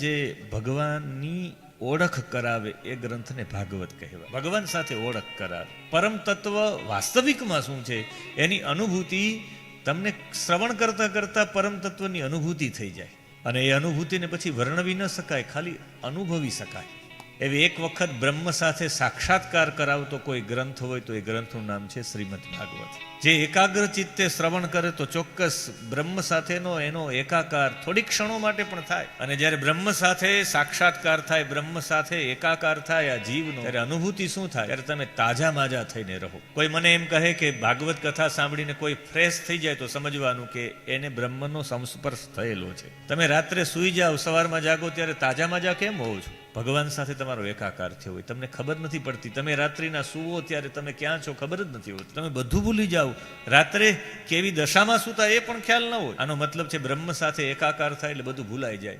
જે ભગવાનની ઓળખ કરાવે એ ગ્રંથને ભાગવત કહેવાય. ભગવાન સાથે ઓળખ કરાવે. પરમ તત્વ વાસ્તવિકમાં શું છે એની અનુભૂતિ તમને શ્રવણ કરતા કરતા પરમ તત્વની અનુભૂતિ થઈ જાય અને એ અનુભૂતિને પછી વર્ણવી ન શકાય, ખાલી અનુભવી શકાય. એવી એક વખત બ્રહ્મ સાથે સાક્ષાત્કાર કરાવતો કોઈ ગ્રંથ હોય તો એ ગ્રંથનું નામ છે શ્રીમદ ભાગવત. જે એકાગ્ર ચિત્તે શ્રવણ કરે તો ચોક્કસ બ્રહ્મ સાથેનો એનો એકાકાર થોડી ક્ષણો માટે પણ થાય. અને જ્યારે બ્રહ્મ સાથે સાક્ષાત્કાર થાય, બ્રહ્મ સાથે એકાકાર થાય આ જીવનો, ત્યારે અનુભૂતિ શું થાય? ત્યારે તમે તાજા માજા થઈને રહો. કોઈ મને એમ કહે કે ભાગવત કથા સાંભળીને કોઈ ફ્રેશ થઈ જાય તો સમજવાનું કે એને બ્રહ્મનો સંસ્પર્શ થયેલો છે. તમે રાત્રે સૂઈ જાઓ, સવારમાં જાગો ત્યારે તાજા માજા કેમ હોવો છો? ભગવાન સાથે તમારો એકાકાર થયો હોય, તમને ખબર નથી પડતી. તમે રાત્રિના સૂવો ત્યારે તમે ક્યાં છો ખબર જ નથી હોતી. તમે બધું ભૂલી જાઓ. રાત્રે કેવી દશામાં સૂતા એ પણ ખ્યાલ ન હોય. આનો મતલબ છે બ્રહ્મ સાથે એકાકાર થાય એટલે બધું ભૂલાઈ જાય.